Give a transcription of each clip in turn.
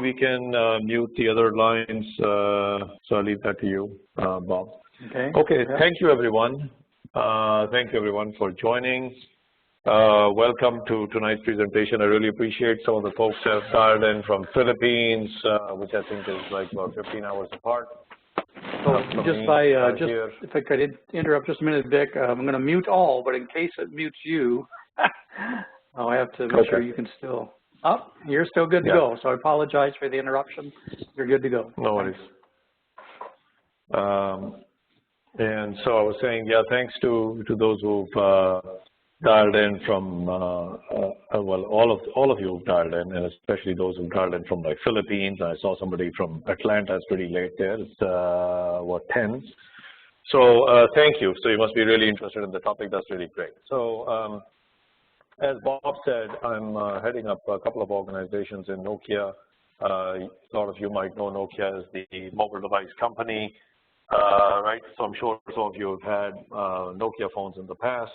we can mute the other lines, so I'll leave that to you, Bob. Okay. Yeah. Thank you, everyone. Thank you, everyone, for joining. Welcome to tonight's presentation. I really appreciate some of the folks that have dialed in from Philippines, which I think is like about 15 hours apart. So if I could interrupt just a minute, Vic, I'm going to mute all, but in case it mutes you, I'll have to make sure you can still. Oh, you're still good to go. So I apologize for the interruption. You're good to go. No worries. And so I was saying, thanks to those who've dialed in from, well, all of you who've dialed in, and especially those who've dialed in from like Philippines. I saw somebody from Atlanta. It's pretty late there. It's 10. So thank you. So you must be really interested in the topic. That's really great. So as Bob said, I'm heading up a couple of organizations in Nokia. A lot of you might know Nokia as the mobile device company, right? So I'm sure some of you have had Nokia phones in the past.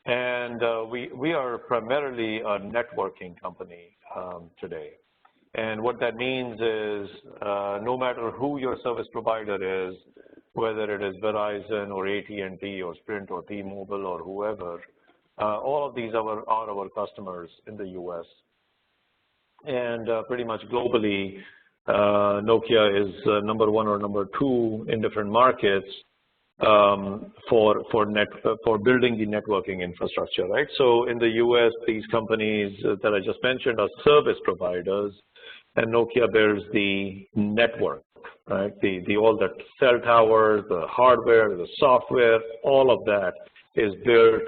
And we are primarily a networking company today. And what that means is no matter who your service provider is, whether it is Verizon or AT&T or Sprint or T-Mobile or whoever, all of these are our customers in the U.S. And pretty much globally, Nokia is number 1 or number 2 in different markets for building the networking infrastructure, right? So in the U.S., these companies that I just mentioned are service providers, and Nokia builds the network, right? All the cell towers, the hardware, the software, all of that is built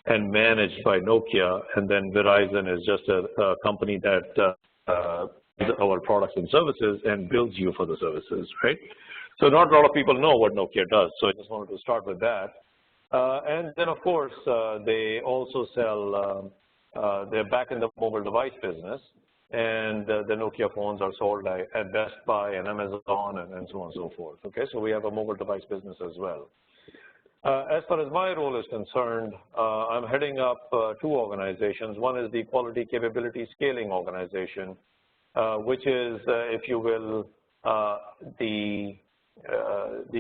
and managed by Nokia, and then Verizon is just a company that our products and services and builds you for the services, right? So not a lot of people know what Nokia does, so I just wanted to start with that. And then, of course, they also sell, they're back in the mobile device business, and the Nokia phones are sold at Best Buy and Amazon and so on and so forth, okay? So we have a mobile device business as well. As far as my role is concerned, I'm heading up 2 organizations. One is the Quality Capability Scaling Organization, which is, if you will, the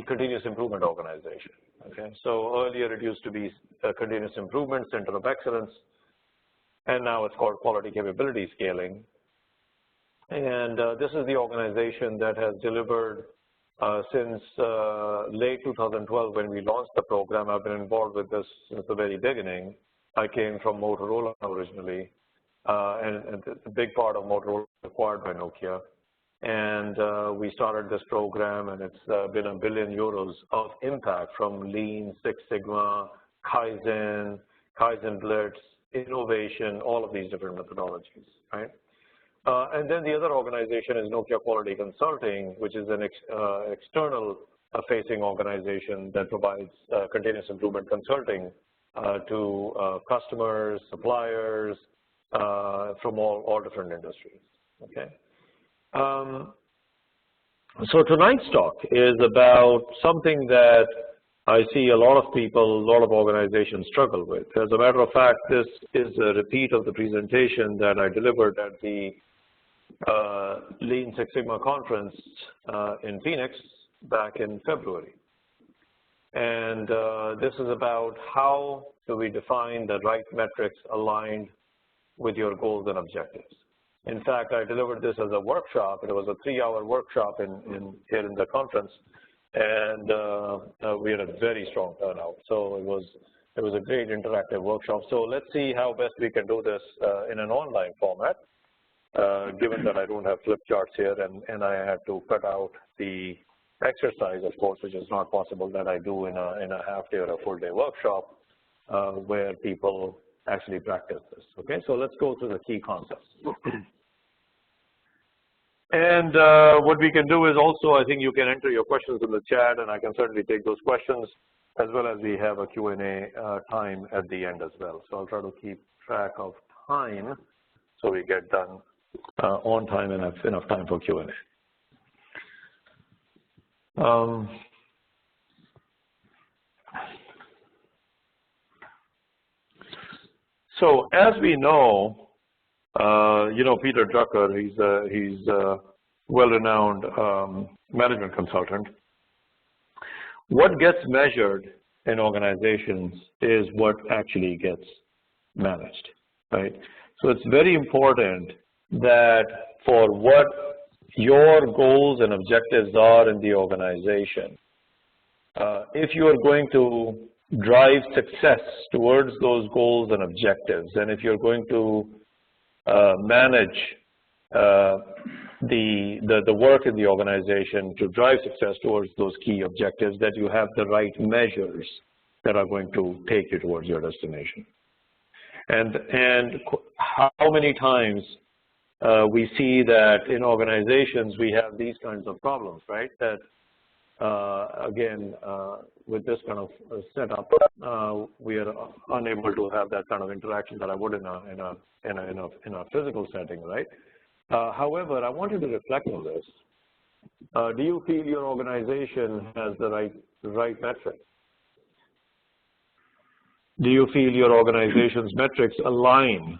continuous improvement organization. Okay, so earlier it used to be a continuous improvement center of excellence, and now it's called Quality Capability Scaling. And this is the organization that has delivered since late 2012 when we launched the program. I've been involved with this since the very beginning. I came from Motorola originally, and a big part of Motorola was acquired by Nokia. And we started this program, and it's been €1 billion of impact from Lean, Six Sigma, Kaizen, Kaizen Blitz, innovation, all of these different methodologies, right? And then the other organization is Nokia Quality Consulting, which is an external facing organization that provides continuous improvement consulting to customers, suppliers from all different industries, okay? So tonight's talk is about something that I see a lot of people, a lot of organizations struggle with. As a matter of fact, this is a repeat of the presentation that I delivered at the Lean Six Sigma conference in Phoenix back in February. And this is about how do we define the right metrics aligned with your goals and objectives. In fact, I delivered this as a workshop. It was a 3-hour workshop here in the conference, and we had a very strong turnout. So it was a great interactive workshop. So let's see how best we can do this in an online format, given that I don't have flip charts here, and I had to cut out the exercise, of course, which is not possible that I do in a half-day or a full-day workshop where people actually practice this. Okay, so let's go through the key concepts. And what we can do is also, I think you can enter your questions in the chat, and I can certainly take those questions, as well as we have a Q&A time at the end as well. So I'll try to keep track of time so we get done on time and have enough time for Q&A. So as we know, You know, Peter Drucker, he's a well-renowned management consultant. What gets measured in organizations is what actually gets managed, right? So it's very important that for what your goals and objectives are in the organization, if you are going to drive success towards those goals and objectives, and if you're going to manage the work in the organization to drive success towards those key objectives, that you have the right measures that are going to take you towards your destination. And how many times we see that in organizations we have these kinds of problems, right? That again, with this kind of setup, we are unable to have that kind of interaction that I would in a physical setting, right? However, I want you to reflect on this. Do you feel your organization has the right metrics? Do you feel your organization's metrics align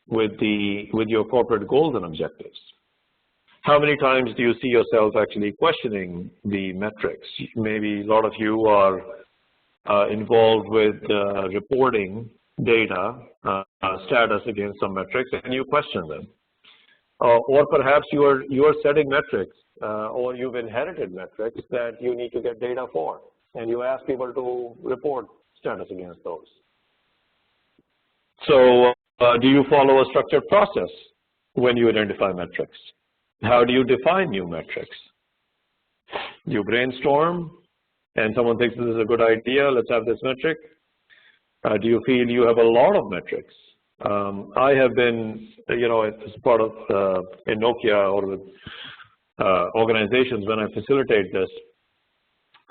with your corporate goals and objectives? How many times do you see yourself actually questioning the metrics? Maybe a lot of you are involved with reporting data status against some metrics, and you question them. Or perhaps you are setting metrics, or you've inherited metrics that you need to get data for, and you ask people to report status against those. So do you follow a structured process when you identify metrics? How do you define new metrics? You brainstorm, and someone thinks this is a good idea, let's have this metric. Do you feel you have a lot of metrics? I have been, you know, as part of in Nokia or with organizations, when I facilitate this,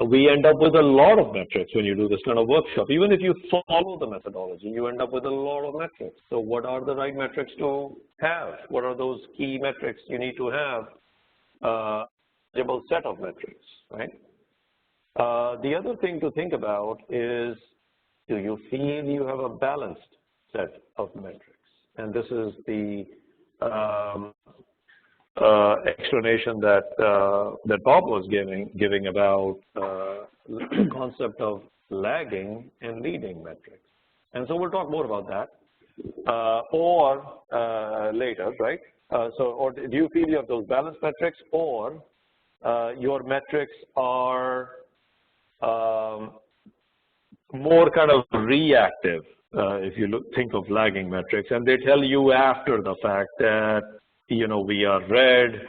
we end up with a lot of metrics when you do this kind of workshop. Even if you follow the methodology, you end up with a lot of metrics. So what are the right metrics to have? What are those key metrics you need to have? A set of metrics, right? The other thing to think about is, do you feel you have a balanced set of metrics? And this is the explanation that Bob was giving about the concept of lagging and leading metrics. And so we'll talk more about that or later, right? Or do you feel you have those balanced metrics, or your metrics are more kind of reactive? If you think of lagging metrics, and they tell you after the fact that, you know, we are red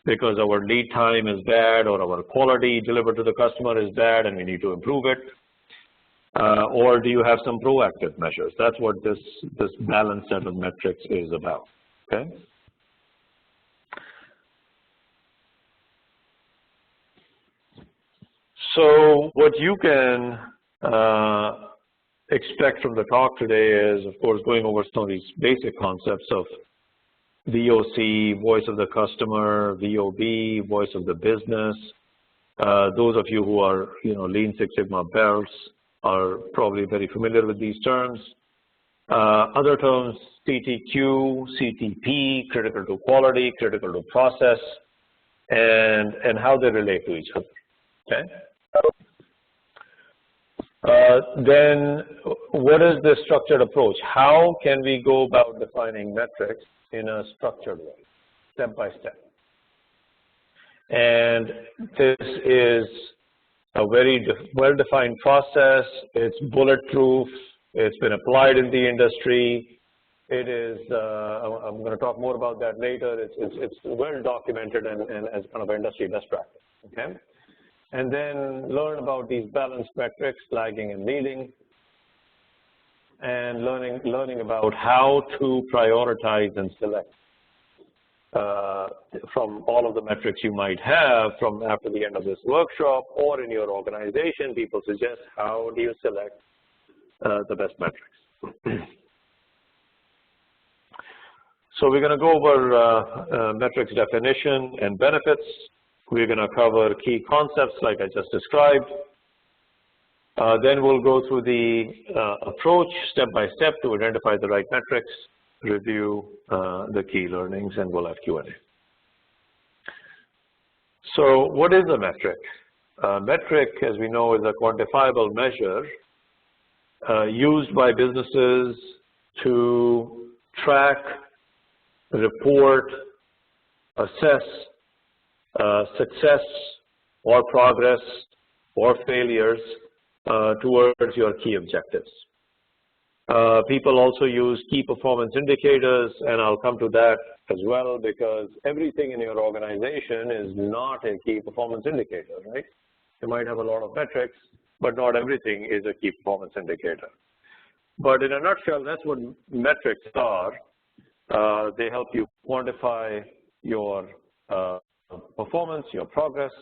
because our lead time is bad, or our quality delivered to the customer is bad and we need to improve it. Or do you have some proactive measures? That's what this balanced set of metrics is about, okay? So what you can expect from the talk today is, of course, going over some of these basic concepts of VOC, voice of the customer, VOB, voice of the business. Those of you who are, you know, Lean Six Sigma belts are probably very familiar with these terms. Other terms, CTQ, CTP, critical to quality, critical to process, and how they relate to each other, okay? Then what is the structured approach? How can we go about defining metrics in a structured way, step by step? And this is a very well-defined process. It's bulletproof. It's been applied in the industry. It is, I'm going to talk more about that later. It's well documented and as kind of industry best practice, okay? And then learn about these balanced metrics, lagging and leading, and learning about how to prioritize and select from all of the metrics you might have from after the end of this workshop, or in your organization. People suggest, how do you select the best metrics? So we're going to go over metrics definition and benefits. We're going to cover key concepts like I just described. Then we'll go through the approach step by step to identify the right metrics. review the key learnings, and we'll have Q&A. So what is a metric? Metric, as we know, is a quantifiable measure used by businesses to track, report, assess success or progress or failures towards your key objectives. People also use key performance indicators, and I'll come to that as well, because everything in your organization is not a key performance indicator, right? You might have a lot of metrics, but not everything is a key performance indicator. But in a nutshell, that's what metrics are. They help you quantify your performance, your progress.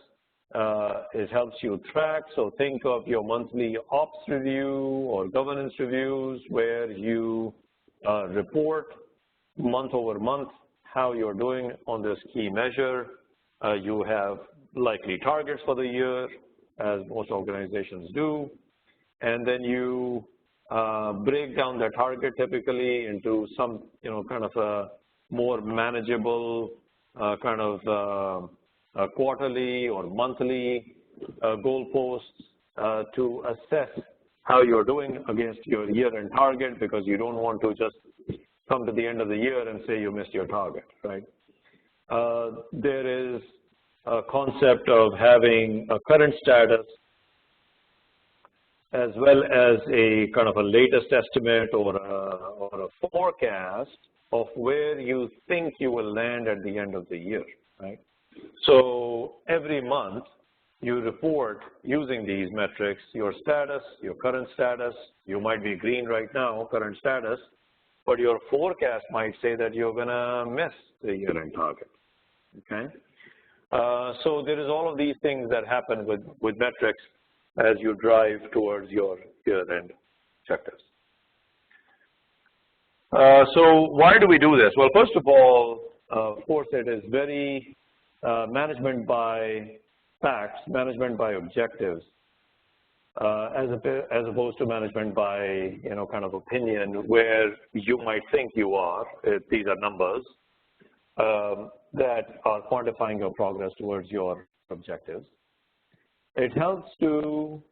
It helps you track. So think of your monthly ops review or governance reviews where you report month over month how you're doing on this key measure. You have likely targets for the year, as most organizations do, and then you break down the target typically into some, kind of a more manageable kind of quarterly or monthly goalposts to assess how you're doing against your year-end target, because you don't want to just come to the end of the year and say you missed your target, right? There is a concept of having a current status as well as a kind of a latest estimate or a forecast of where you think you will land at the end of the year, right? So every month you report using these metrics, your status, your current status. You might be green right now, current status, but your forecast might say that you're going to miss the year-end target, okay? So there is all of these things that happen with metrics as you drive towards your year-end objectives. So why do we do this? Well, first of all, of course, it is very management by facts, management by objectives, as opposed to management by, kind of opinion where you might think you are. These are numbers that are quantifying your progress towards your objectives. It helps to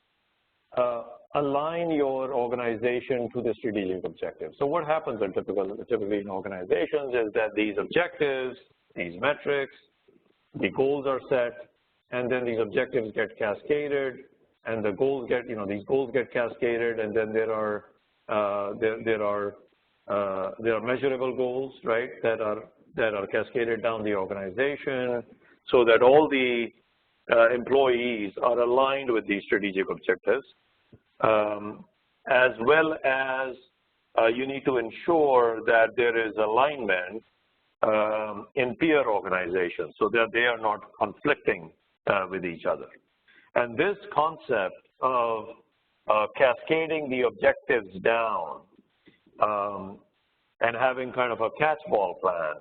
align your organization to the strategic objectives. So what happens typically in organizations is that these objectives, these metrics, the goals are set, and then these objectives get cascaded, and the goals get, these goals get cascaded, and then there are measurable goals, right, that are cascaded down the organization, so that all the employees are aligned with these strategic objectives, as well as you need to ensure that there is alignment in peer organizations so that they are not conflicting with each other. And this concept of cascading the objectives down and having kind of a catch-all plan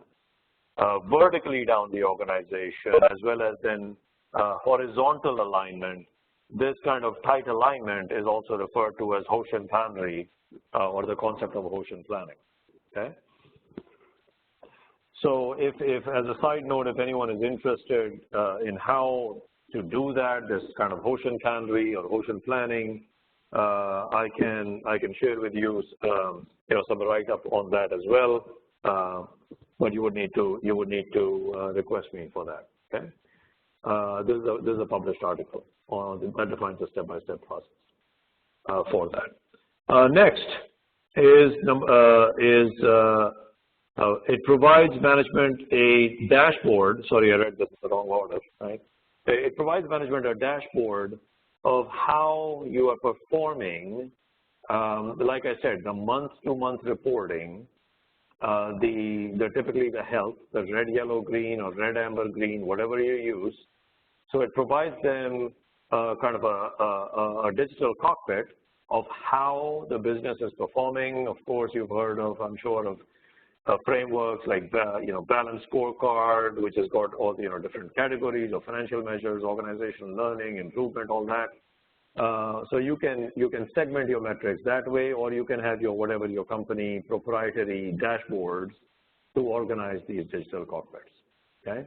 vertically down the organization, as well as then horizontal alignment, this kind of tight alignment is also referred to as Hoshin Planry, or the concept of Hoshin planning, okay? So if as a side note, if anyone is interested in how to do that, this kind of Hoshin Planry or Hoshin planning, I can share with you, some write-up on that as well, but you would need to request me for that, okay? This is a published article that defines a step-by-step process for that. Next is it provides management a dashboard. Sorry, I read this in the wrong order, right? It provides management a dashboard of how you are performing. Like I said, the month-to-month reporting, typically the health, the red, yellow, green, or red, amber, green, whatever you use. So it provides them kind of a digital cockpit of how the business is performing. Of course, you've heard of, I'm sure, of frameworks like balanced scorecard, which has got all the different categories of financial measures, organizational learning, improvement, all that. So you can segment your metrics that way, or you can have your whatever your company proprietary dashboards to organize these digital cockpits. Okay,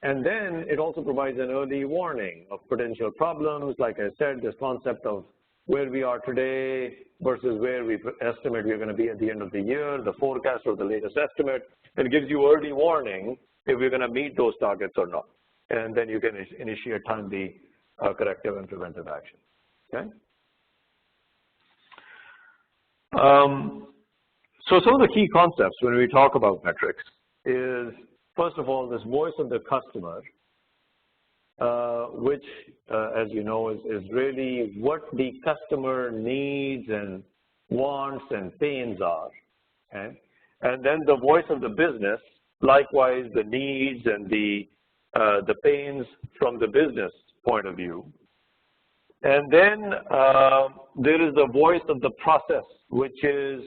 and then it also provides an early warning of potential problems. Like I said, this concept of where we are today versus where we estimate we're going to be at the end of the year, the forecast or the latest estimate. It gives you early warning if we're going to meet those targets or not, and then you can initiate timely corrective and preventive action. Okay. So some of the key concepts when we talk about metrics is, first of all, this voice of the customer, which, as you know, is really what the customer needs and wants and pains are. Okay? And then the voice of the business, likewise, the needs and the pains from the business point of view. And then there is the voice of the process, which is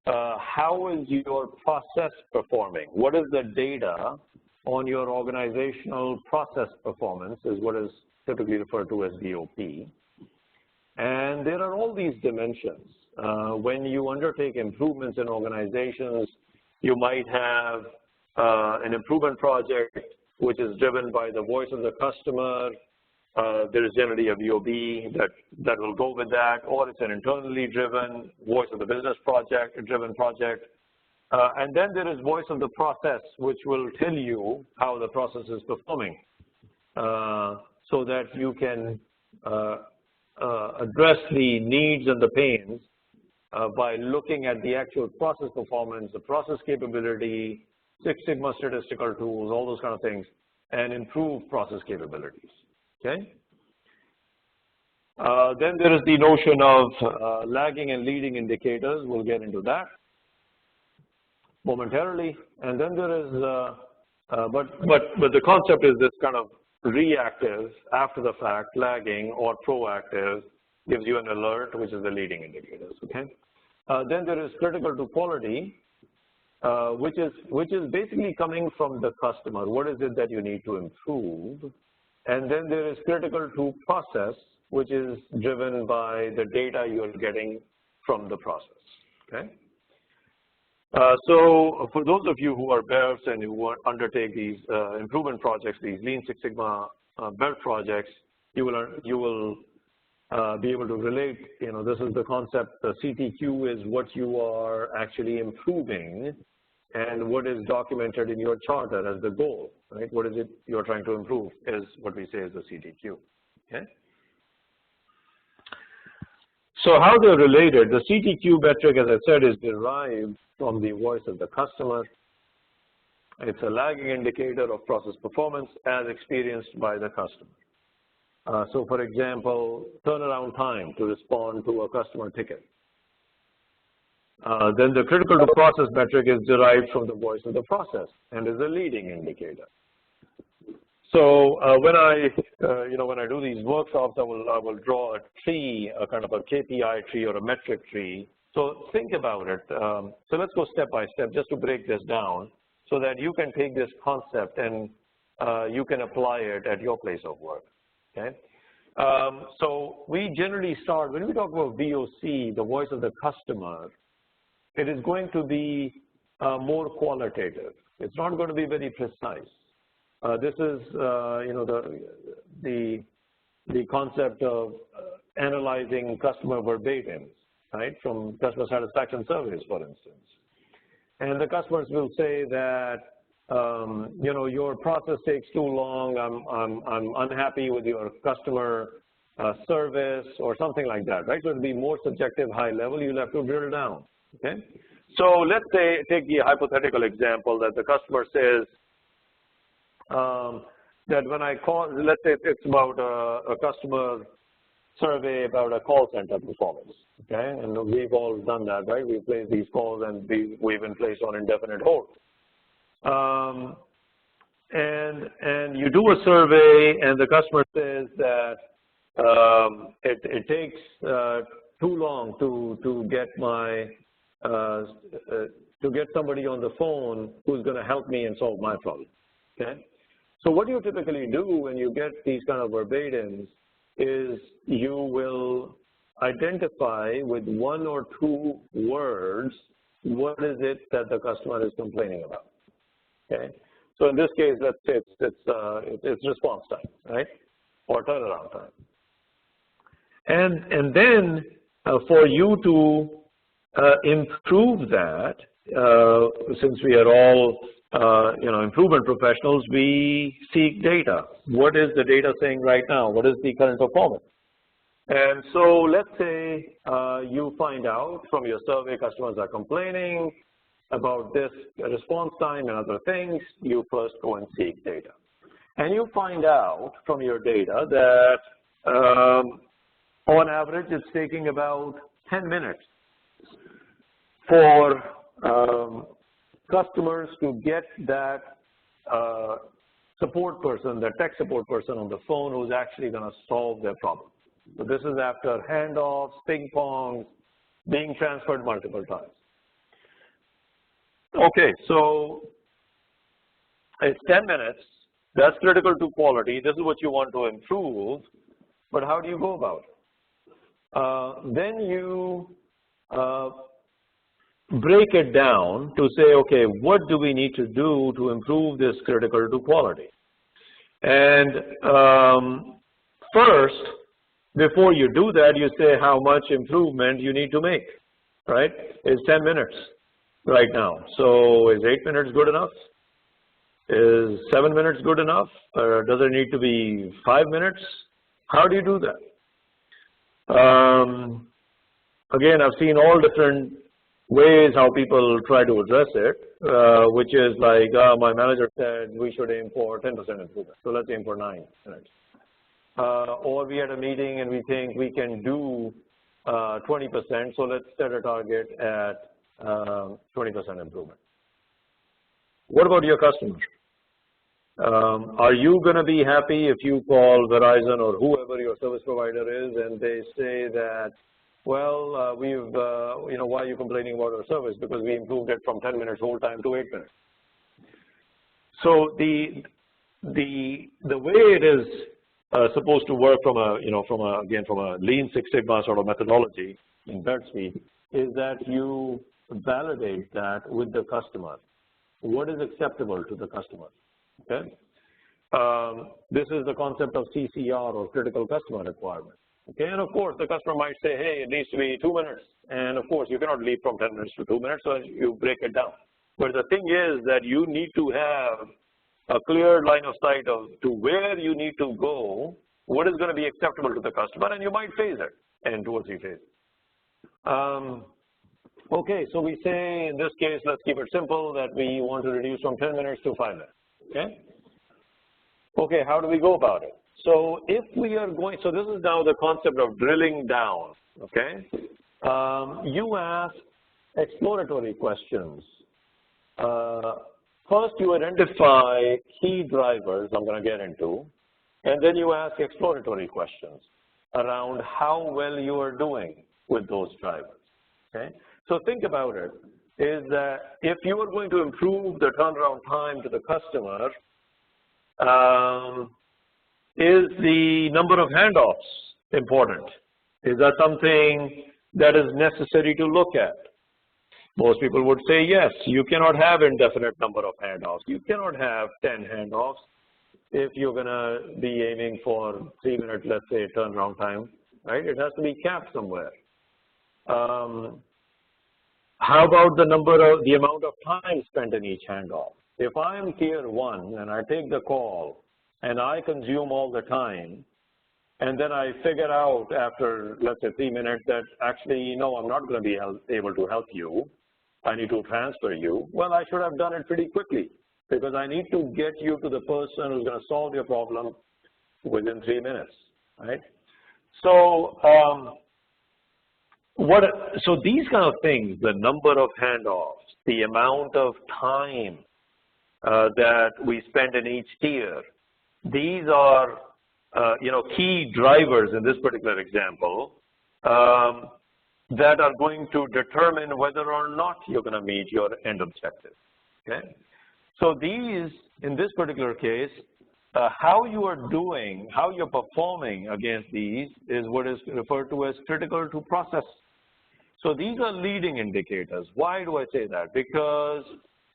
how is your process performing? What is the data on your organizational process performance is what is typically referred to as DOP. And there are all these dimensions. When you undertake improvements in organizations, you might have an improvement project which is driven by the voice of the customer. There is generally a VOB that will go with that, or it's an internally driven voice of the business driven project. And then there is voice of the process, which will tell you how the process is performing, so that you can address the needs and the pains by looking at the actual process performance, the process capability, Six Sigma statistical tools, all those kind of things, and improve process capabilities. Okay. Then there is the notion of lagging and leading indicators. We'll get into that momentarily. And then there is, but the concept is this kind of reactive, after the fact, lagging, or proactive, gives you an alert, which is the leading indicators. Okay. Then there is critical to quality, which is basically coming from the customer. What is it that you need to improve? And then there is critical to process, which is driven by the data you're getting from the process. Okay. So for those of you who are belts and who undertake these improvement projects, these Lean Six Sigma belt projects, you will be able to relate. You know, this is the concept. The CTQ is what you are actually improving, and what is documented in your charter as the goal. Right? What is it you're trying to improve is what we say is the CTQ. Okay. So how they're related, the CTQ metric, as I said, is derived from the voice of the customer. It's a lagging indicator of process performance as experienced by the customer. So for example, turnaround time to respond to a customer ticket. Then the critical to process metric is derived from the voice of the process and is a leading indicator. So when I do these workshops, I will draw a tree, a kind of a KPI tree or a metric tree. So think about it. So let's go step by step just to break this down, so that you can take this concept and you can apply it at your place of work. Okay. So we generally start when we talk about VOC, the voice of the customer. It is going to be more qualitative. It's not going to be very precise. This is, the concept of analyzing customer verbatims, right, from customer satisfaction surveys, for instance. And the customers will say that, your process takes too long. I'm unhappy with your customer service or something like that, right? So it'll be more subjective, high level. You'll have to drill down. Okay. So let's say, take the hypothetical example that the customer says that when I call, let's say it's about a customer survey about a call center performance. Okay, and we've all done that, right? We've placed these calls and we've been placed on indefinite hold. And you do a survey, and the customer says that it takes too long to get my to get somebody on the phone who's going to help me and solve my problem. Okay. So what do you typically do when you get these kind of verbatims is you will identify with 1 or 2 words what is it that the customer is complaining about. Okay, so in this case, let's say it's response time, right, or turnaround time, and then for you to improve that, since we are all improvement professionals, we seek data. What is the data saying right now? What is the current performance? And so let's say you find out from your survey customers are complaining about this response time and other things. You first go and seek data. And you find out from your data that on average it's taking about 10 minutes for customers to get that support person, the tech support person on the phone who's actually going to solve their problem. So this is after handoffs, ping pong, being transferred multiple times. Okay, so it's 10 minutes. That's critical to quality. This is what you want to improve, but how do you go about it? Then you break it down to say, okay, what do we need to do to improve this critical to quality? And first, before you do that, you say how much improvement you need to make, right? It's 10 minutes right now. So is 8 minutes good enough? Is 7 minutes good enough? Or does it need to be 5 minutes? How do you do that? Again, I've seen all different ways how people try to address it, which is like, my manager said we should aim for 10% improvement. So let's aim for 9 minutes. Or we had a meeting and we think we can do 20%, so let's set a target at 20% improvement. What about your customers? Are you going to be happy if you call Verizon or whoever your service provider is and they say that, well, why are you complaining about our service? Because we improved it from 10 minutes whole time to 8 minutes. So the way it is supposed to work from a Lean Six Sigma sort of methodology in Bird Speed is that you validate that with the customer. What is acceptable to the customer? Okay, this is the concept of CCR, or critical customer requirement. Okay, and of course the customer might say, hey, it needs to be 2 minutes, and of course you cannot leap from 10 minutes to 2 minutes, so you break it down. But the thing is that you need to have a clear line of sight to where you need to go, what is going to be acceptable to the customer, and you might phase it in 2 or 3 phases. Okay, so we say in this case, let's keep it simple, that we want to reduce from 10 minutes to 5 minutes. Okay. Okay, how do we go about it? So if we are going, so this is now the concept of drilling down. Okay, you ask exploratory questions. First, you identify key drivers I'm going to get into, and then you ask exploratory questions around how well you are doing with those drivers. Okay, so think about it, is that if you are going to improve the turnaround time to the customer, is the number of handoffs important? Is that something that is necessary to look at? Most people would say yes. You cannot have indefinite number of handoffs. You cannot have 10 handoffs if you're going to be aiming for 3 minutes, let's say, turnaround time, right? It has to be capped somewhere. How about the amount of time spent in each handoff? If I'm tier 1 and I take the call and I consume all the time, and then I figure out after, let's say, 3 minutes that actually, no, I'm not going to be able to help you, I need to transfer you, well, I should have done it pretty quickly because I need to get you to the person who's going to solve your problem within 3 minutes, right? So, so these kind of things, the number of handoffs, the amount of time that we spend in each tier, these are key drivers in this particular example that are going to determine whether or not you're going to meet your end objective. Okay, so these in this particular case how you are doing, how you're performing against these is what is referred to as critical to process. So these are leading indicators. Why do I say that? Because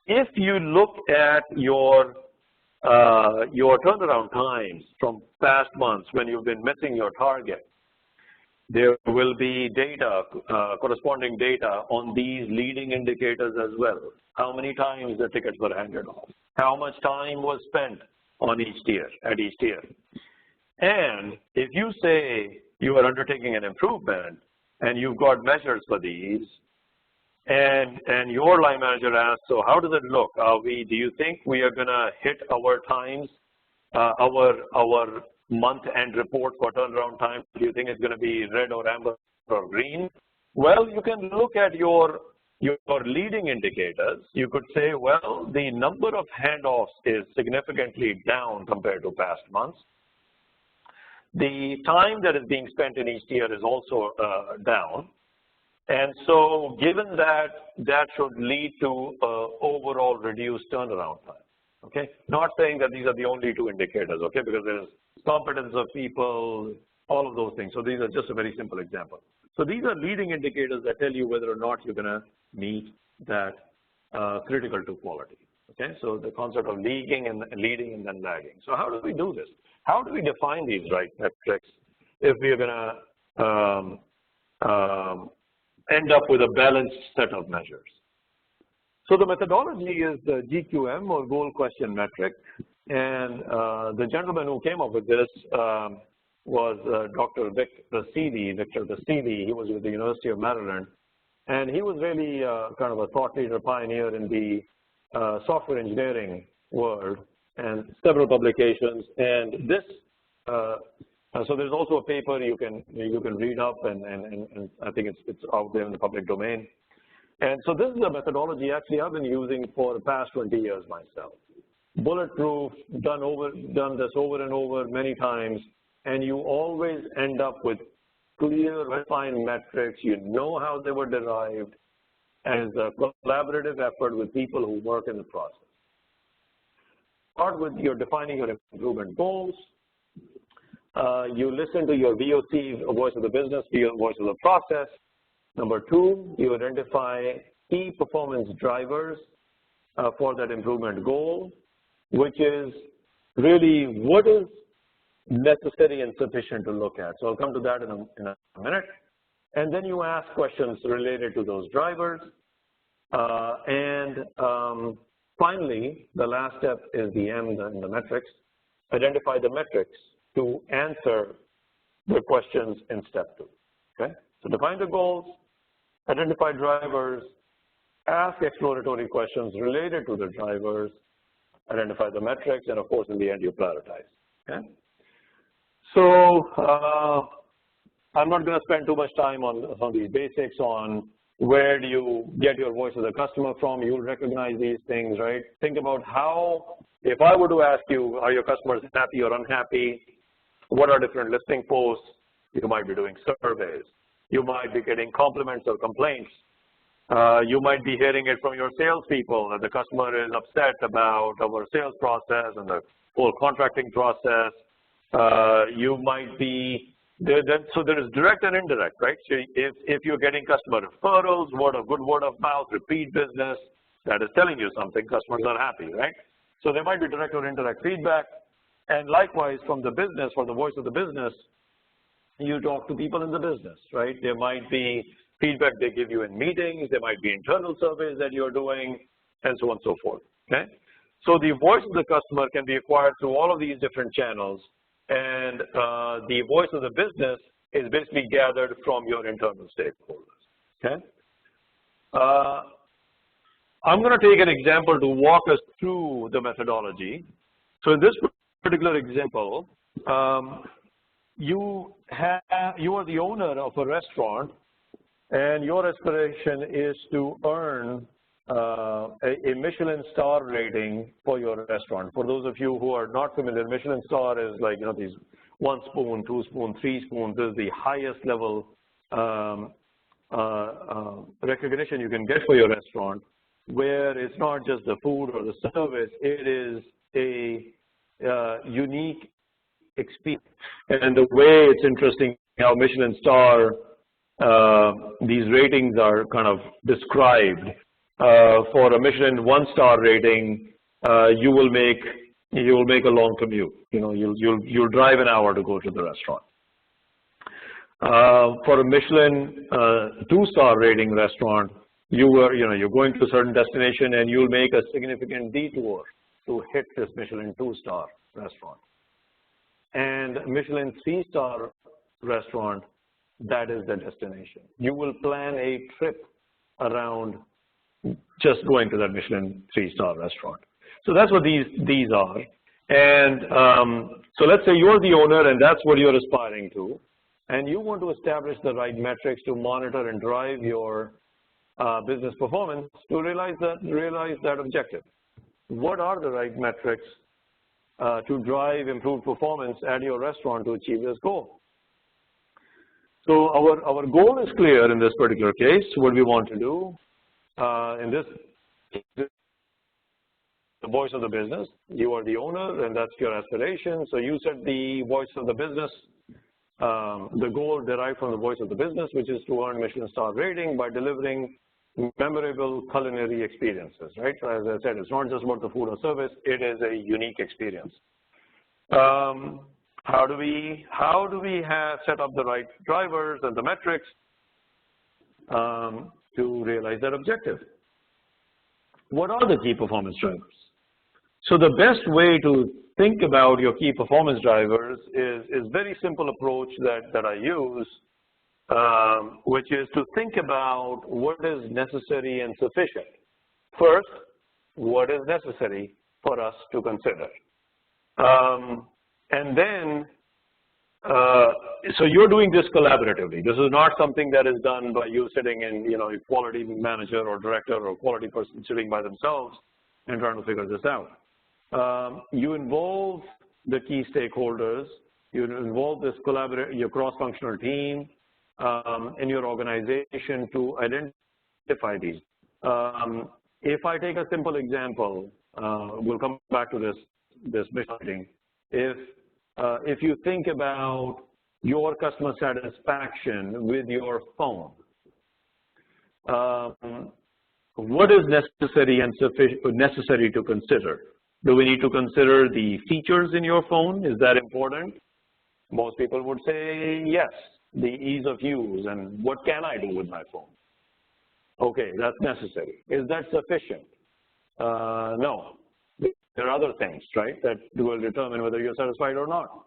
if you look at your turnaround times from past months when you've been missing your target, there will be data, corresponding data on these leading indicators as well. How many times the tickets were handed off? How much time was spent on each tier, at each tier? And if you say you are undertaking an improvement and you've got measures for these, and your line manager asks, so how does it look? Do you think we are gonna hit our times, our month-end report for turnaround time? Do you think it's gonna be red or amber or green? Well, you can look at your leading indicators. You could say, well, the number of handoffs is significantly down compared to past months. The time that is being spent in each tier is also down. And so given that, that should lead to overall reduced turnaround time, okay? Not saying that these are the only two indicators, okay? Because there's competence of people, all of those things. So these are just a very simple example. So these are leading indicators that tell you whether or not you're gonna meet that critical to quality, okay? So the concept of leading and then lagging. So how do we do this? How do we define these right metrics if we are gonna end up with a balanced set of measures? So the methodology is the GQM, or goal question metric, and the gentleman who came up with this was Dr. Victor Rasidi. He was with the University of Maryland, and he was really kind of a thought leader, pioneer in the software engineering world, and several publications. And this, so there's also a paper you can read up, and I think it's out there in the public domain. And so this is a methodology actually I've been using for the past 20 years myself. Bulletproof, done this over and over many times, and you always end up with clear, refined metrics. You know how they were derived, and it's a collaborative effort with people who work in the process. Start with your defining your improvement goals. You listen to your VOC, voice of the business, voice of the process. Number two, you identify key performance drivers for that improvement goal, which is really what is necessary and sufficient to look at. So I'll come to that in a minute. And then you ask questions related to those drivers. Finally, the last step is the M in the metrics. Identify the metrics to answer the questions in step two, okay? So define the goals, identify drivers, ask exploratory questions related to the drivers, identify the metrics, and of course, in the end, you prioritize, okay? So I'm not going to spend too much time on these basics on where do you get your voice of the customer from. You'll recognize these things, right? Think about how, if I were to ask you, are your customers happy or unhappy? What are different listing posts? You might be doing surveys. You might be getting compliments or complaints. You might be hearing it from your salespeople that the customer is upset about our sales process and the whole contracting process. You might be, so there is direct and indirect, right? So if you're getting customer referrals, good word of mouth, repeat business, that is telling you something, customers are happy, right? So there might be direct or indirect feedback. And likewise, from the business, for the voice of the business, you talk to people in the business, right? There might be feedback they give you in meetings, there might be internal surveys that you're doing, and so on and so forth, okay? So the voice of the customer can be acquired through all of these different channels, and the voice of the business is basically gathered from your internal stakeholders, okay? I'm going to take an example to walk us through the methodology. So in this particular example, you are the owner of a restaurant, and your aspiration is to earn a Michelin star rating for your restaurant. For those of you who are not familiar, Michelin star is like, you know, these 1 spoon, 2 spoon, 3 spoons. This is the highest level recognition you can get for your restaurant, where it's not just the food or the service, it is unique experience. And the way it's interesting how Michelin star, these ratings are kind of described. For a Michelin 1-star rating, you will make a long commute. You'll drive an hour to go to the restaurant. For a Michelin 2-star rating restaurant, you're going to a certain destination and you'll make a significant detour to hit this Michelin 2-star restaurant. And Michelin 3-star restaurant, that is the destination. You will plan a trip around just going to that Michelin 3-star restaurant. So that's what these are. And so let's say you're the owner and that's what you're aspiring to, and you want to establish the right metrics to monitor and drive your business performance to realize that objective. What are the right metrics to drive improved performance at your restaurant to achieve this goal? So our goal is clear in this particular case. What we want to do in this, the voice of the business. You are the owner, and that's your aspiration. So you set the voice of the business, the goal derived from the voice of the business, which is to earn Michelin star rating by delivering memorable culinary experiences, right? So as I said, it's not just about the food or service, it is a unique experience. How do we set up the right drivers and the metrics to realize that objective? What are the key performance drivers? So the best way to think about your key performance drivers is very simple approach that I use, which is to think about what is necessary and sufficient. First, what is necessary for us to consider? And then, so you're doing this collaboratively. This is not something that is done by you sitting in, a quality manager or director or quality person sitting by themselves and trying to figure this out. You involve the key stakeholders. You involve this your cross-functional team in your organization to identify these. If I take a simple example, we'll come back to this meeting. If you think about your customer satisfaction with your phone, what is necessary and necessary to consider? Do we need to consider the features in your phone? Is that important? Most people would say yes, the ease of use and what can I do with my phone? Okay, that's necessary. Is that sufficient? No. There are other things, right, that will determine whether you're satisfied or not.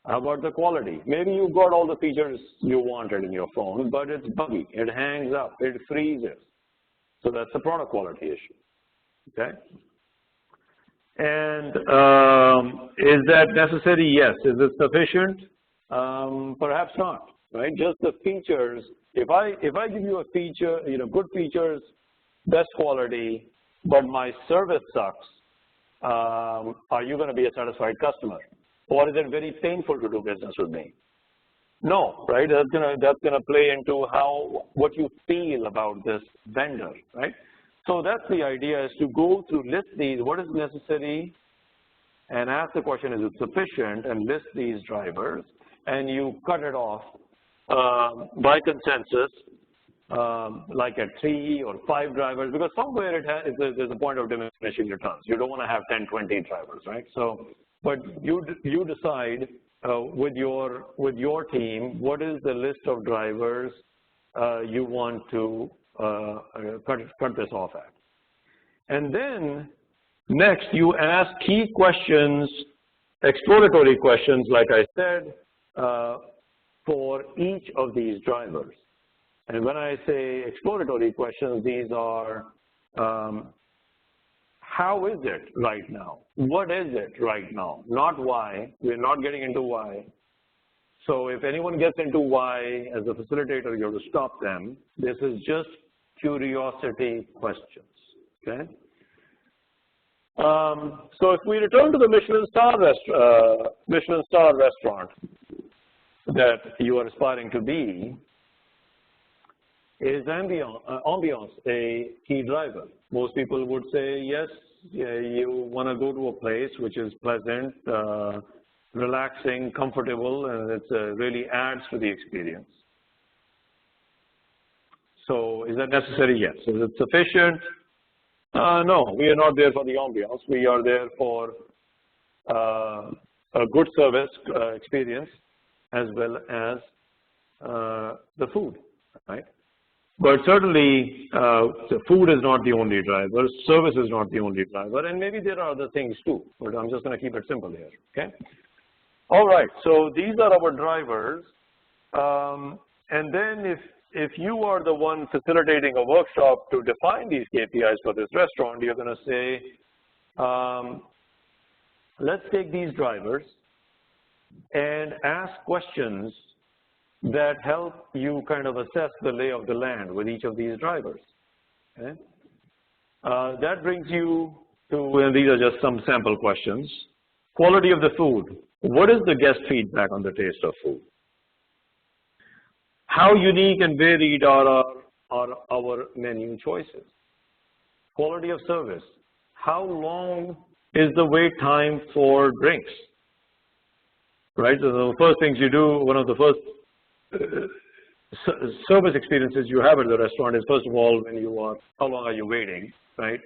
How about the quality? Maybe you've got all the features you wanted in your phone, but it's buggy, it hangs up, it freezes. So that's a product quality issue, okay? And is that necessary? Yes. Is it sufficient? Perhaps not, right? Just the features. If I give you a feature, good features, best quality, but my service sucks, are you going to be a satisfied customer? Or is it very painful to do business with me? No, right? That's gonna play into what you feel about this vendor, right? So that's the idea, is to go through, list these, what is necessary, and ask the question, is it sufficient, and list these drivers, and you cut it off by consensus, like at 3 or 5 drivers, because somewhere there's a point of diminishing returns. You don't want to have 10, 20 drivers, right? So, but you decide with your team, what is the list of drivers you want to cut this off at. And then next you ask key questions, exploratory questions, like I said, for each of these drivers. And when I say exploratory questions, these are how is it right now? What is it right now? Not why. We're not getting into why. So if anyone gets into why, as a facilitator, you have to stop them. This is just curiosity questions, okay? So if we return to the Michelin star restaurant that you are aspiring to be, is ambiance a key driver? Most people would say yes, you want to go to a place which is pleasant, relaxing, comfortable, and it really adds to the experience. So is that necessary? Yes. Is it sufficient? No, we are not there for the ambiance. We are there for a good service experience as well as the food, right? But certainly, the food is not the only driver, service is not the only driver, and maybe there are other things too, but I'm just going to keep it simple here, okay? All right, so these are our drivers, and then if you are the one facilitating a workshop to define these KPIs for this restaurant, you're going to say, let's take these drivers and ask questions that help you kind of assess the lay of the land with each of these drivers, okay? That brings you to, and these are just some sample questions. Quality of the food. What is the guest feedback on the taste of food? How unique and varied are our menu choices? Quality of service. How long is the wait time for drinks? Right, so the first things you do, one of the first service experiences you have at the restaurant is, first of all, when you are, how long are you waiting, right?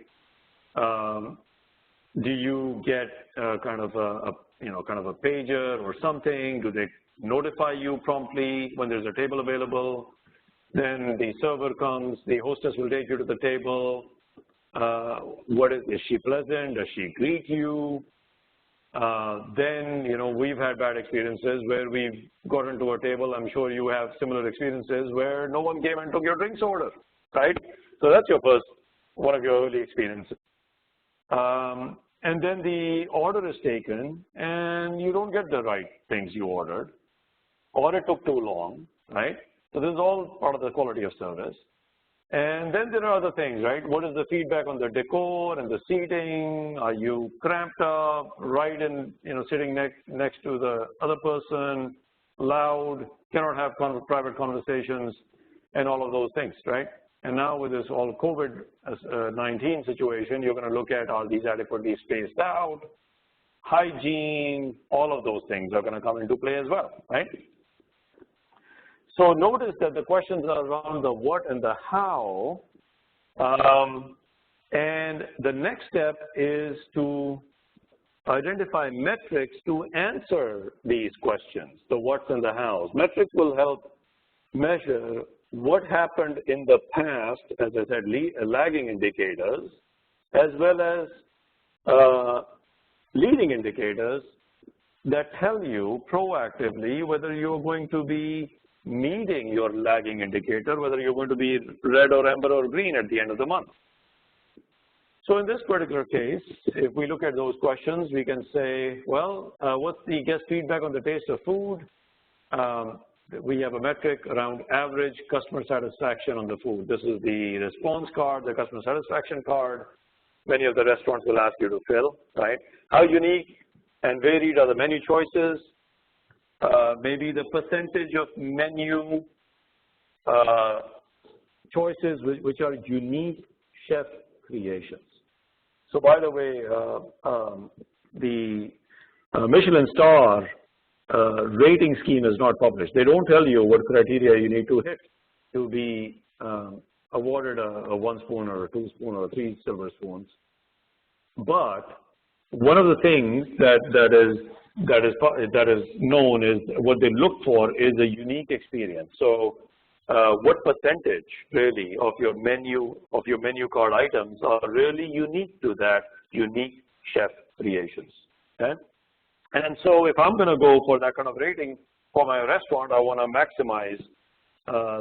Do you get kind of a pager or something? Do they notify you promptly when there's a table available? Then the server comes, the hostess will take you to the table. Is she pleasant? Does she greet you? Then, we've had bad experiences where we've gotten to a table. I'm sure you have similar experiences where no one came and took your drinks order, right? So that's one of your early experiences. And then the order is taken and you don't get the right things you ordered, or it took too long, right? So this is all part of the quality of service. And then there are other things, right? What is the feedback on the decor and the seating? Are you cramped up, right in, sitting next to the other person, loud, cannot have private conversations, and all of those things, right? And now with this all COVID-19 situation, you're going to look at, are these adequately spaced out? Hygiene, all of those things are going to come into play as well, right? So notice that the questions are around the what and the how, and the next step is to identify metrics to answer these questions, the what's and the hows. Metrics will help measure what happened in the past, as I said, lagging indicators, as well as leading indicators that tell you proactively whether you're going to be meeting your lagging indicator, whether you're going to be red or amber or green at the end of the month. So in this particular case, if we look at those questions, we can say, well, what's the guest feedback on the taste of food? We have a metric around average customer satisfaction on the food. This is the response card, the customer satisfaction card. Many of the restaurants will ask you to fill, right? How unique and varied are the menu choices? Maybe the percentage of menu choices which are unique chef creations. So by the way, the Michelin star rating scheme is not published. They don't tell you what criteria you need to hit to be awarded a 1 spoon or a 2 spoon or 3 silver spoons. But one of the things that is known is what they look for is a unique experience. So what percentage really of your menu card items are really unique to that unique chef creations, okay? And so if I'm going to go for that kind of rating for my restaurant, I want to maximize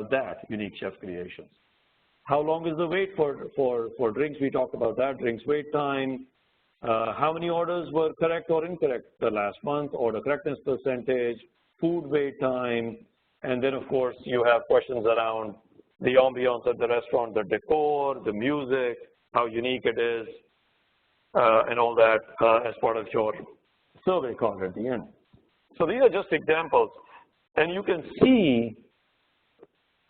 that unique chef creations. How long is the wait for drinks? We talked about that, drinks wait time. How many orders were correct or incorrect the last month, order correctness percentage, food wait time, and then of course you have questions around the ambiance at the restaurant, the decor, the music, how unique it is, and all that as part of your survey card at the end. So these are just examples, and you can see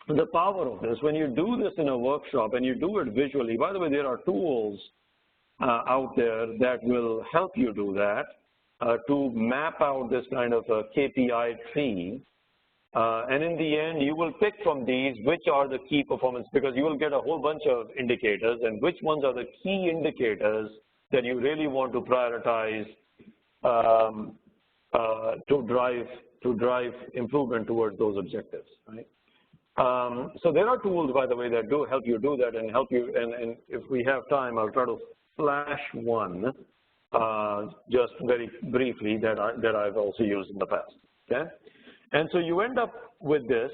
the power of this when you do this in a workshop and you do it visually. By the way, there are tools out there that will help you do that, to map out this kind of a KPI tree. And in the end, you will pick from these which are the key performance, because you will get a whole bunch of indicators, and which ones are the key indicators that you really want to prioritize to drive improvement towards those objectives, right? So there are tools, by the way, that do help you do that and help you. And if we have time, I'll try to flash one just very briefly that I've also used in the past. Okay, and so you end up with this.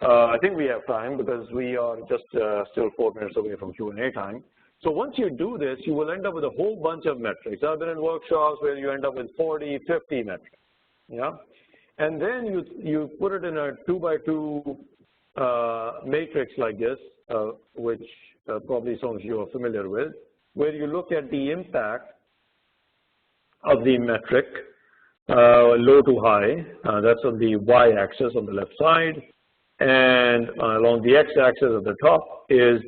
I think we have time because we are just still 4 minutes away from Q&A time. So once you do this, you will end up with a whole bunch of metrics. I've been in workshops where you end up with 40, 50 metrics. Yeah, and then you put it in a 2x2 matrix like this, which probably some of you are familiar with, where you look at the impact of the metric, low to high. That's on the y-axis on the left side, and along the x-axis at the top is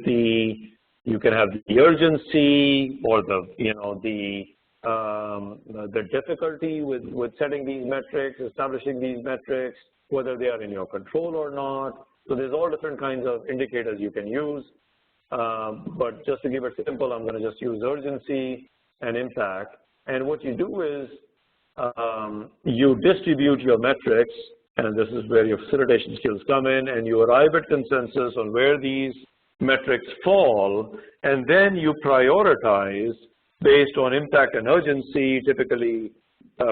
you can have the urgency or the difficulty with setting these metrics, establishing these metrics, whether they are in your control or not. So there's all different kinds of indicators you can use, but just to keep it simple, I'm going to just use urgency and impact. And what you do is you distribute your metrics, and this is where your facilitation skills come in, and you arrive at consensus on where these metrics fall, and then you prioritize based on impact and urgency. Typically,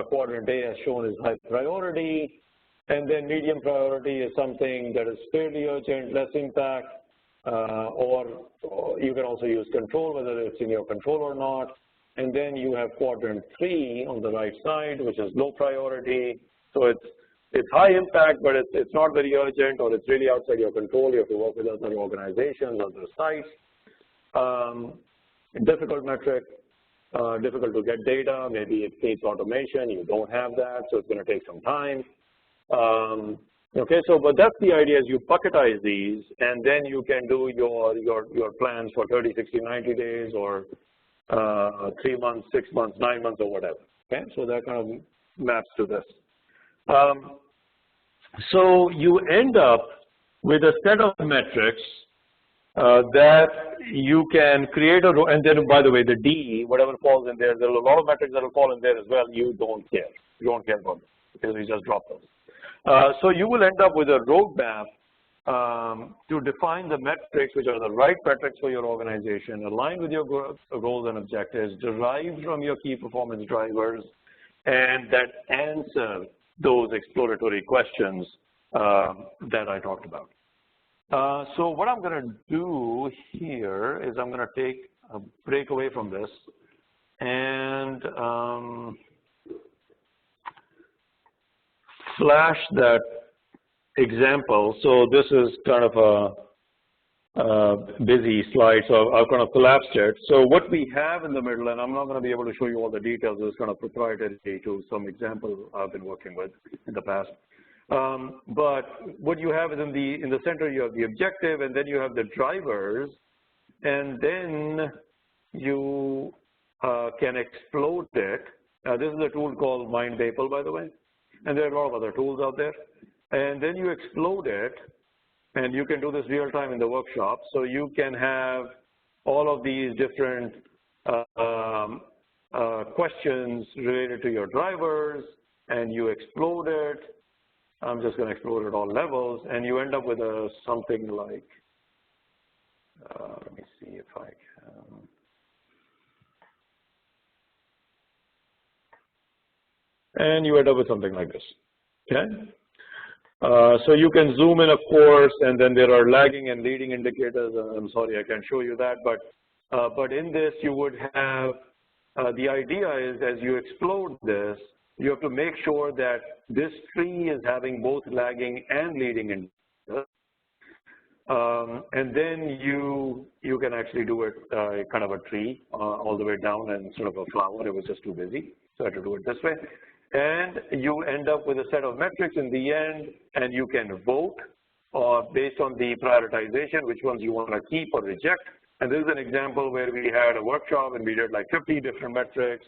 quadrant A as shown is high priority, and then medium priority is something that is fairly urgent, less impact, or you can also use control, whether it's in your control or not. And then you have quadrant 3 on the right side, which is low priority. So it's high impact, but it's not very urgent, or it's really outside your control. You have to work with other organizations, other sites. Difficult metric, difficult to get data. Maybe it takes automation. You don't have that, so it's going to take some time. Okay, so but that's the idea, is you bucketize these, and then you can do your plans for 30, 60, 90 days, or 3 months, 6 months, 9 months, or whatever. Okay, so that kind of maps to this. So you end up with a set of metrics that you can create and then, by the way, the D, whatever falls in there, there are a lot of metrics that will fall in there as well. You don't care. You don't care about them because we just drop those. So you will end up with a roadmap to define the metrics which are the right metrics for your organization, aligned with your goals and objectives, derived from your key performance drivers, and that answer those exploratory questions that I talked about. So what I'm going to do here is I'm going to take a break away from this and flash that example. So this is kind of a busy slide, so I've kind of collapsed it. So what we have in the middle, and I'm not going to be able to show you all the details, is kind of proprietary to some example I've been working with in the past. But what you have is in the center you have the objective, and then you have the drivers, and then you can explode it. This is a tool called MindMaple, by the way, and there are a lot of other tools out there. And then you explode it, and you can do this real time in the workshop. So you can have all of these different questions related to your drivers, and you explode it. I'm just going to explode at all levels, and you end up with something like, let me see if I can. And you end up with something like this, okay? So you can zoom in, of course, and then there are lagging and leading indicators. I'm sorry, I can't show you that, but in this you would have, the idea is as you explode this, you have to make sure that this tree is having both lagging and leading indicators. And then you can actually do it kind of a tree all the way down and sort of a flower. It was just too busy, so I had to do it this way. And you end up with a set of metrics in the end, and you can vote based on the prioritization, which ones you want to keep or reject, And this is an example where we had a workshop and we did like 50 different metrics.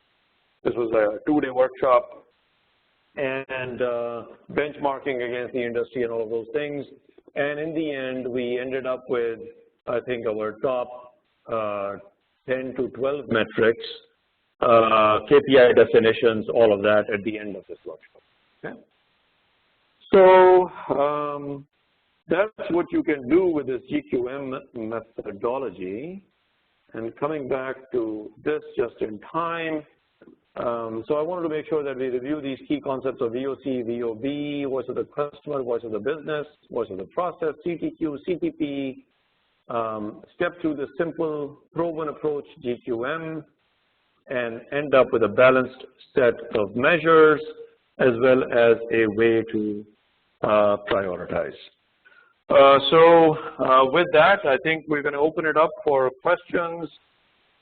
This was a 2-day workshop, and benchmarking against the industry and all of those things. And in the end, we ended up with, I think, our top 10 to 12 metrics, KPI definitions, all of that at the end of this workshop. Okay? So that's what you can do with this GQM methodology. And coming back to this just in time, so I wanted to make sure that we review these key concepts of VOC, VOB, voice of the customer, voice of the business, voice of the process, CTQ, CTP, step through the simple proven approach GQM, and end up with a balanced set of measures as well as a way to prioritize. So with that, I think we're going to open it up for questions.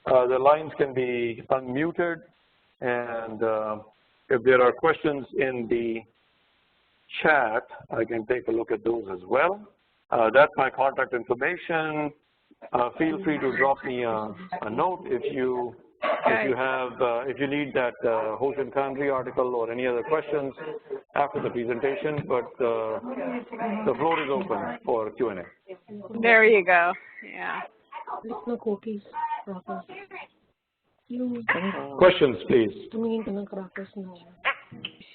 The lines can be unmuted, and if there are questions in the chat, I can take a look at those as well. That's my contact information. Feel free to drop me a note if you need that Ocean Country article or any other questions after the presentation. But the floor is open for Q&A. There you go. Yeah. Questions, please.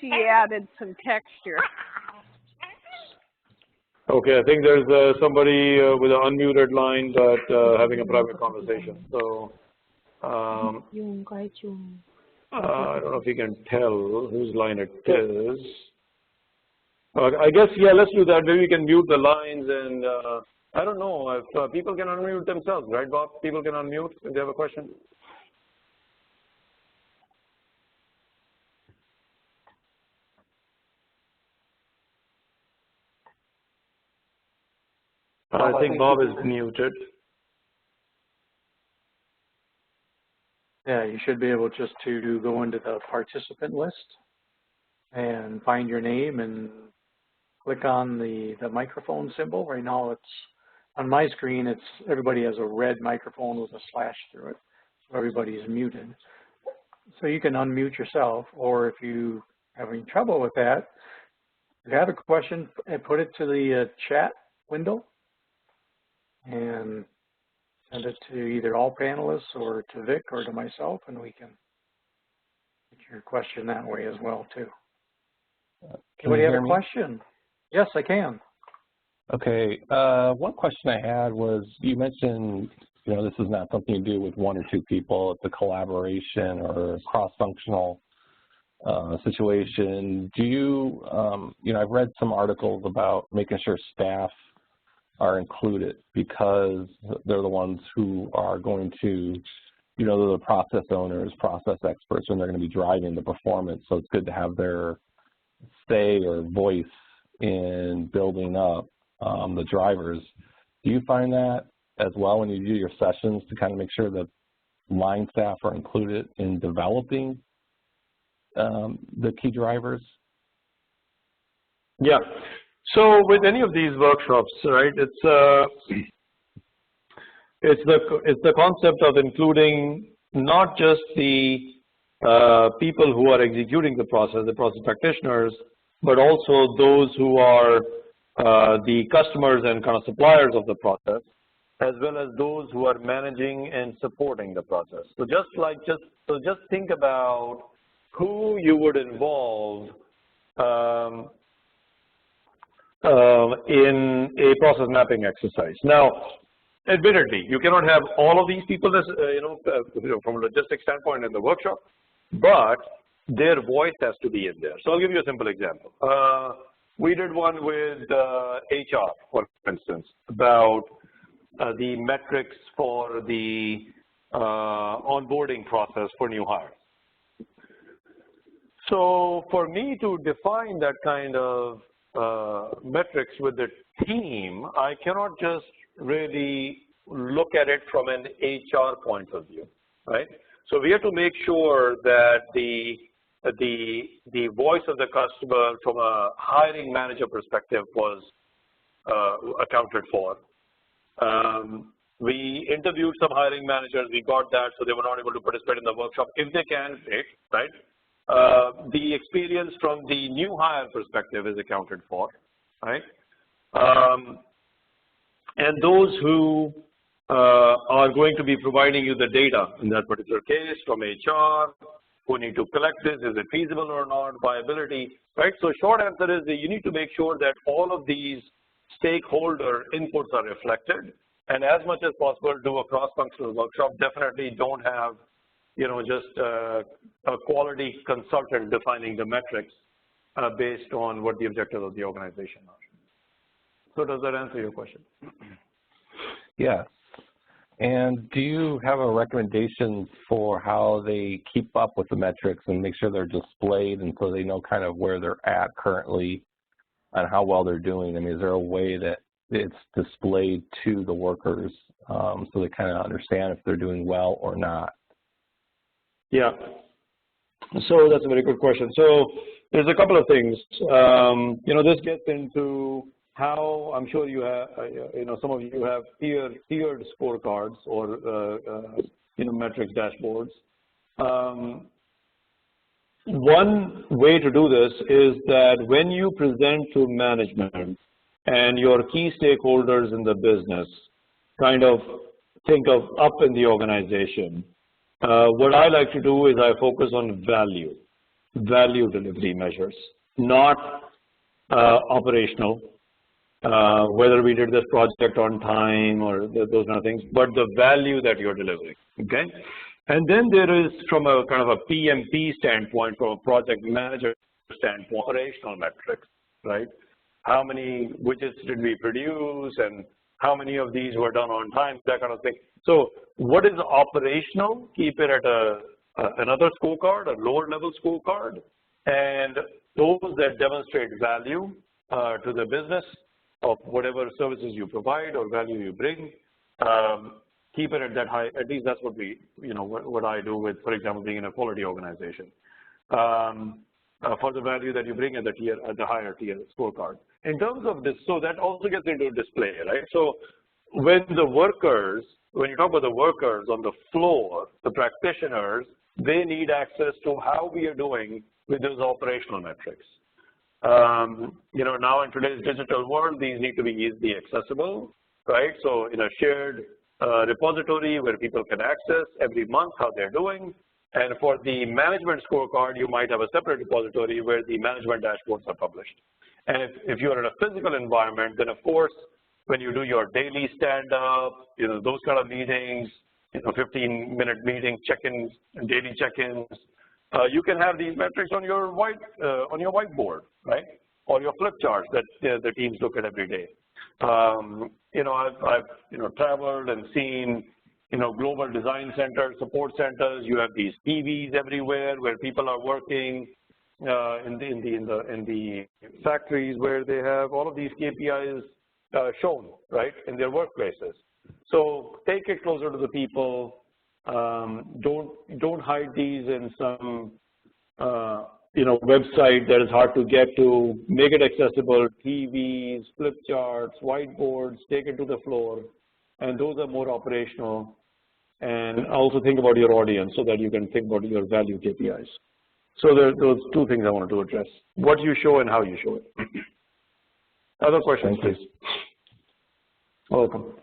She added some texture. Okay, I think there's somebody with an unmuted line but having a private conversation. So I don't know if you can tell whose line it is. I guess, yeah, let's do that. Maybe we can mute the lines, and I don't know if people can unmute themselves, right, Bob? People can unmute if they have a question. I think Bob is muted. Yeah, you should be able just to go into the participant list and find your name and click on the microphone symbol. Right now it's on my screen, it's everybody has a red microphone with a slash through it. So everybody is muted. So you can unmute yourself, or if you have any trouble with that, if you have a question, put it to the chat window and send it to either all panelists or to Vic or to myself, and we can get your question that way as well too. Anybody have a question? Yes, I can. Okay. One question I had was, you mentioned, this is not something you do with 1 or 2 people. It's a collaboration or cross-functional situation. Do you, I've read some articles about making sure staff are included because they're the ones who are going to, they're the process owners, process experts, and they're going to be driving the performance. So it's good to have their say or voice in building up the drivers. Do you find that as well when you do your sessions to kind of make sure that line staff are included in developing the key drivers? Yeah. So with any of these workshops, right, it's the concept of including not just the people who are executing the process practitioners, but also those who are the customers and kind of suppliers of the process, as well as those who are managing and supporting the process. So just think about who you would involve in a process mapping exercise. Now, admittedly, you cannot have all of these people, from a logistics standpoint in the workshop, but their voice has to be in there. So I'll give you a simple example. We did one with HR, for instance, about the metrics for the onboarding process for new hires. So for me to define that kind of metrics with the team, I cannot just really look at it from an HR point of view, right? So we have to make sure that the voice of the customer from a hiring manager perspective was accounted for. We interviewed some hiring managers. We got that, so they were not able to participate in the workshop. If they can, great, right? The experience from the new hire perspective is accounted for, right? And those who are going to be providing you the data in that particular case from HR, who need to collect this, is it feasible or not, viability, right? So short answer is that you need to make sure that all of these stakeholder inputs are reflected, and as much as possible do a cross-functional workshop. Definitely don't have, just a quality consultant defining the metrics based on what the objectives of the organization are. So does that answer your question? Yeah. And do you have a recommendation for how they keep up with the metrics and make sure they're displayed and so they know kind of where they're at currently and how well they're doing? I mean, is there a way that it's displayed to the workers so they kind of understand if they're doing well or not? Yeah. So that's a very good question. So there's a couple of things. This gets into how I'm sure you have, some of you have tiered scorecards or, metrics dashboards. One way to do this is that when you present to management and your key stakeholders in the business kind of think of up in the organization, what I like to do is I focus on value delivery measures, not operational. Whether we did this project on time or those kind of things, but the value that you're delivering, okay? And then there is, from a kind of a PMP standpoint, from a project manager standpoint, operational metrics, right? How many widgets did we produce and how many of these were done on time, that kind of thing. So what is operational? Keep it at another scorecard, a lower level scorecard, and those that demonstrate value to the business of whatever services you provide or value you bring, keep it at that high. At least that's what we, what I do with, for example, being in a quality organization. For the value that you bring at the higher tier scorecard. In terms of this, so that also gets into display, right? So when you talk about the workers on the floor, the practitioners, they need access to how we are doing with those operational metrics. Now in today's digital world, these need to be easily accessible, right? So in a shared repository where people can access every month how they're doing. And for the management scorecard, you might have a separate repository where the management dashboards are published. And if you're in a physical environment, then of course, when you do your daily stand-up, those kind of meetings, 15-minute meetings, check-ins, daily check-ins, you can have these metrics on your whiteboard, right? Or your flip charts that the teams look at every day. I've traveled and seen global design centers, support centers. You have these TVs everywhere where people are working in the factories where they have all of these KPIs shown, right, in their workplaces. So take it closer to the people. Don't hide these in some website that is hard to get to. Make it accessible. TVs, flip charts, whiteboards. Take it to the floor, and those are more operational. And also think about your audience so that you can think about your value KPIs. So there are those two things I wanted to address: what you show and how you show it. Other questions, please. Welcome.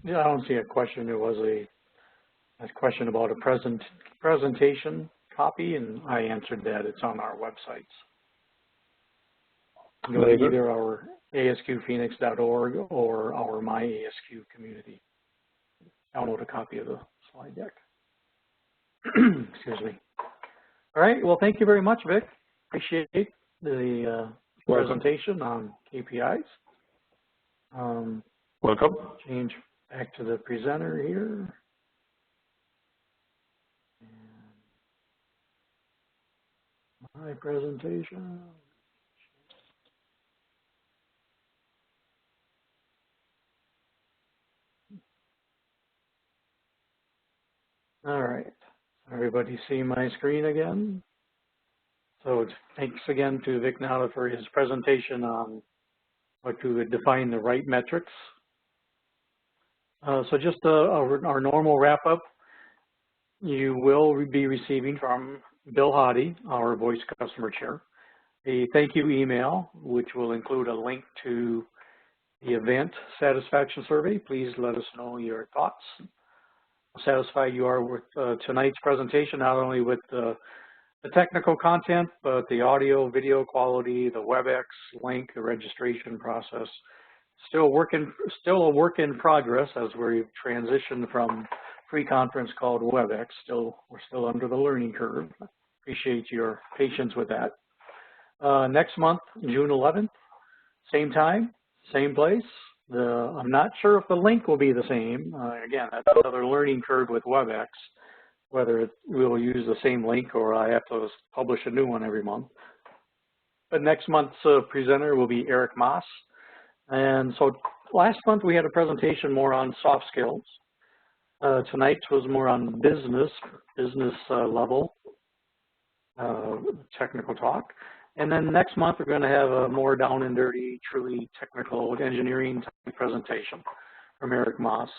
Yeah, I don't see a question. There was a question about a presentation copy, and I answered that. It's on our websites. Either our ASQPhoenix.org or our My ASQ community. Download a copy of the slide deck. Excuse me. All right. Well, thank you very much, Vic. Appreciate the presentation on KPIs. Welcome. Change back to the presenter here. And my presentation. All right. Everybody see my screen again? So thanks again to Vic Nanda for his presentation on or to define the right metrics. So just our normal wrap-up, you will be receiving from Bill Hoddy, our voice customer chair, a thank you email, which will include a link to the event satisfaction survey. Please let us know your thoughts. How satisfied you are with tonight's presentation, not only with the technical content, but the audio, video quality, the WebEx link, the registration process. Still a work in progress as we've transitioned from free conference called WebEx. We're still under the learning curve. Appreciate your patience with that. Next month, June 11th, same time, same place. I'm not sure if the link will be the same. Again, that's another learning curve with WebEx, whether we'll use the same link or I have to publish a new one every month. But next month's presenter will be Eric Moss. And so last month we had a presentation more on soft skills. Tonight was more on business level technical talk. And then next month we're going to have a more down and dirty, truly technical engineering presentation from Eric Moss,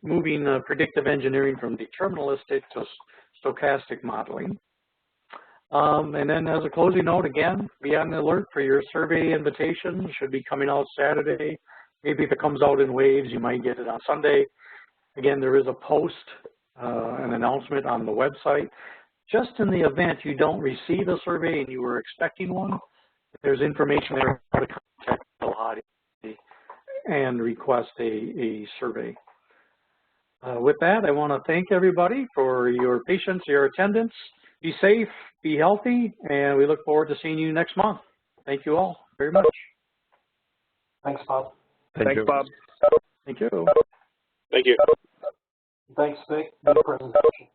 moving predictive engineering from deterministic to stochastic modeling. And then as a closing note, again, be on the alert for your survey invitation. It should be coming out Saturday. Maybe if it comes out in waves, you might get it on Sunday. Again, there is a post, an announcement on the website. Just in the event you don't receive a survey and you were expecting one, there's information there how to contact Bill Hoddy and request a survey. With that, I want to thank everybody for your patience, your attendance. Be safe, be healthy, and we look forward to seeing you next month. Thank you all very much. Thanks, Bob. Thanks, Bob. Thank you. Thank you. Thanks, Vic, for the presentation.